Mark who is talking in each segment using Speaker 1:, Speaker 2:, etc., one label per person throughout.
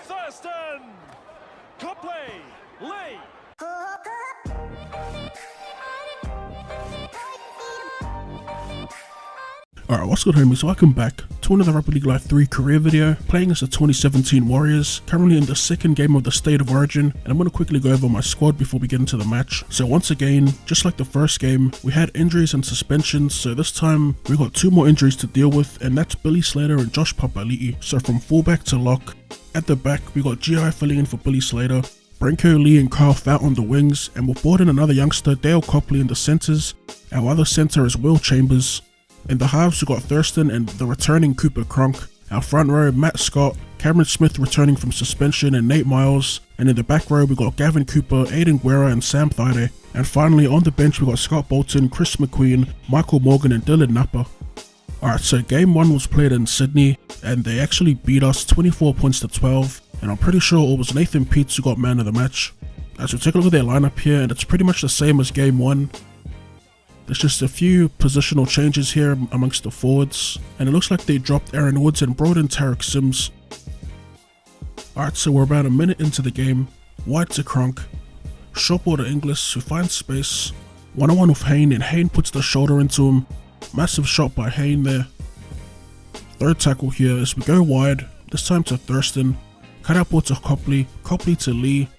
Speaker 1: Thurston, Copley, Lee.
Speaker 2: Alright, what's good homies, welcome back to another RLL3 career video, playing as the 2017 Warriors, currently in the second game of the State of Origin, and I'm going to quickly go over my squad before we get into the match. So once again, just like the first game, we had injuries and suspensions, so this time we got two more injuries to deal with, and that's Billy Slater and Josh Papali'i. So from fullback to lock, at the back we got GI filling in for Billy Slater, Branko Lee and Carl Fout on the wings, and we've brought in another youngster, Dale Copley, in the centres. Our other centre is Will Chambers. In the halves we got Thurston and the returning Cooper Cronk. Our front row, Matt Scott, Cameron Smith returning from suspension, and Nate Miles. And in the back row we got Gavin Cooper, Aiden Guerra and Sam Thide. And finally on the bench we got Scott Bolton, Chris McQueen, Michael Morgan and Dylan Napa. Alright, so game 1 was played in Sydney and they actually beat us 24 points to 12. And I'm pretty sure it was Nathan Peets who got man of the match. As we take a look at their lineup here, and it's pretty much the same as game 1. There's just a few positional changes here amongst the forwards, and it looks like they dropped Aaron Woods and brought in Tarek Sims. Alright, so we're about a minute into the game. Wide to Cronk, short ball to Inglis, who finds space, one-on-one with Hayne, and Hayne puts the shoulder into him. Massive shot by Hayne there. Third tackle here as we go wide, this time to Thurston. Cut out ball to Copley, Copley to Lee.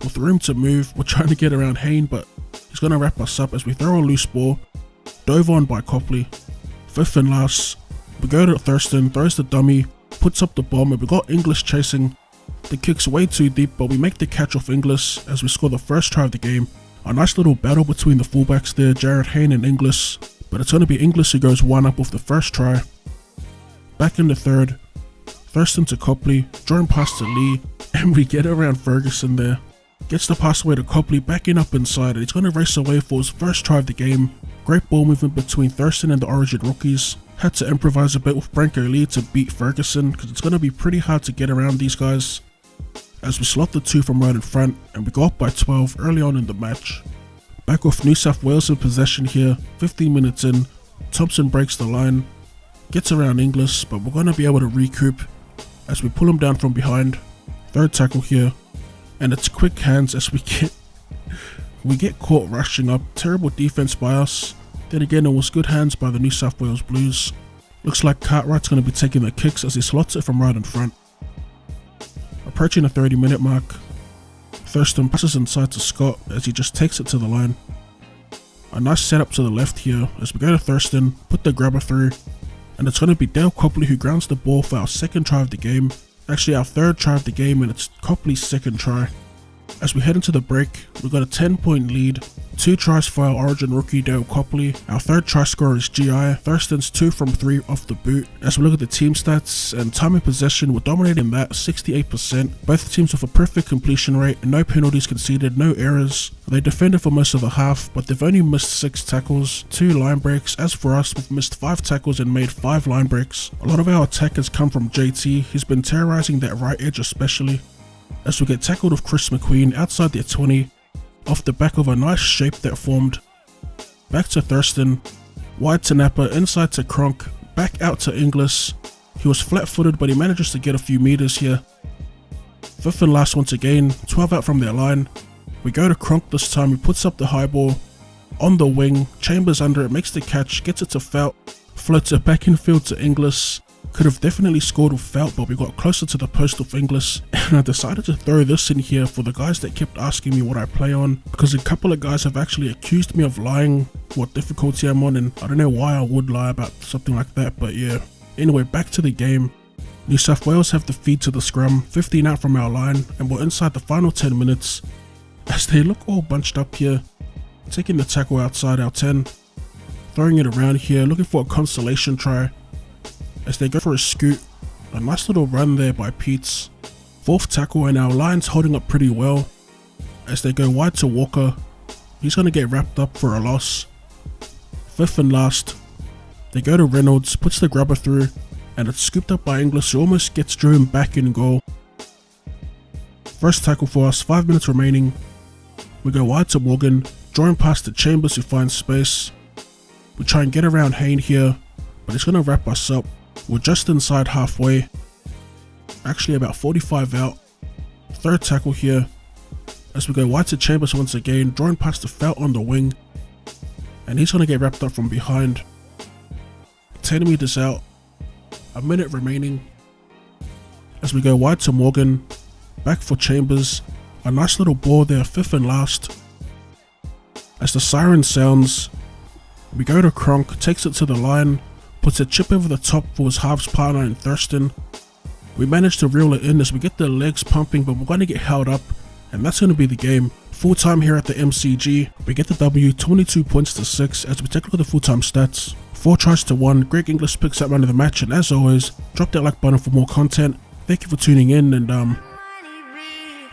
Speaker 2: With room to move, we're trying to get around Hayne, but he's going to wrap us up as we throw a loose ball. Dove on by Copley. Fifth and last, we go to Thurston, throws the dummy, puts up the bomb, and we got Inglis chasing. The kick's way too deep, but we make the catch off Inglis as we score the first try of the game. A nice little battle between the fullbacks there, Jared Hayne and Inglis, but it's going to be Inglis who goes one up with the first try. Back in the third, Thurston to Copley, drawing pass to Lee, and we get around Ferguson there. Gets the pass away to Copley, backing up inside, and he's going to race away for his first try of the game. Great ball movement between Thurston and the Origin rookies. Had to improvise a bit with Branko Lee to beat Ferguson, because it's going to be pretty hard to get around these guys. As we slot the two from right in front, and we go up by 12 early on in the match. Back with New South Wales in possession here, 15 minutes in. Thompson breaks the line, gets around Inglis, but we're going to be able to recoup as we pull him down from behind. Third tackle here. And it's quick hands as we get caught rushing up. Terrible defense by us. Then again, it was good hands by the New South Wales Blues. Looks like Cartwright's going to be taking the kicks as he slots it from right in front. Approaching the 30-minute mark, Thurston passes inside to Scott as he just takes it to the line. A nice setup to the left here as we go to Thurston, put the grabber through, and it's going to be Dale Copley who grounds the ball for our second try of the game. Actually our third try of the game, and it's Copley's second try. As we head into the break, we've got a 10-point lead, 2 tries for our Origin rookie Dale Copley. Our third try scorer is GI, Thurston's 2 from 3 off the boot. As we look at the team stats and time in possession, we're dominating that, 68%. Both teams with a perfect completion rate, no penalties conceded, no errors. They defended for most of the half, but they've only missed 6 tackles, 2 line breaks. As for us, we've missed 5 tackles and made 5 line breaks. A lot of our attack has come from JT, he's been terrorizing that right edge especially. As we get tackled with Chris McQueen outside their 20, off the back of a nice shape that formed. Back to Thurston, wide to Napa, inside to Cronk, back out to Inglis. He was flat-footed but he manages to get a few meters here. Fifth and last once again, 12 out from their line. We go to Cronk this time, he puts up the high ball. On the wing, Chambers under it, makes the catch, gets it to Fout, floats it back in field to Inglis. Could have definitely scored with Fout, but we got closer to the post with Inglis, and I decided to throw this in here for the guys that kept asking me what I play on, because a couple of guys have actually accused me of lying what difficulty I'm on, and I don't know why I would lie about something like that, but yeah. Anyway, back to the game. New South Wales have the feed to the scrum, 15 out from our line, and we're inside the final 10 minutes, as they look all bunched up here, taking the tackle outside our 10, throwing it around here, looking for a consolation try. As they go for a scoot, a nice little run there by Peets. Fourth tackle, and our line's holding up pretty well. As they go wide to Walker, he's going to get wrapped up for a loss. Fifth and last, they go to Reynolds, puts the grubber through, and it's scooped up by Inglis who almost gets driven back in goal. First tackle for us, 5 minutes remaining. We go wide to Morgan, drawing past to Chambers who finds space. We try and get around Hayne here, but it's going to wrap us up. We're just inside halfway, actually about 45 out. Third tackle here. As we go wide to Chambers once again, drawing past the foul on the wing. And he's going to get wrapped up from behind. 10 meters out. A minute remaining. As we go wide to Morgan. Back for Chambers. A nice little ball there, 5th and last. As the siren sounds, we go to Kronk, takes it to the line, puts a chip over the top for his halves partner in Thurston. We manage to reel it in as we get the legs pumping, but we're going to get held up, and that's going to be the game. Full time here at the MCG. We get the W, 22 points to 6 as we take a look at the full time stats. 4 tries to 1. Greg Inglis picks up man of the match, and as always, drop that like button for more content. Thank you for tuning in, and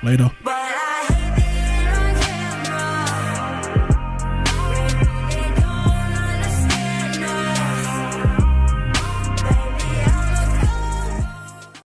Speaker 2: later.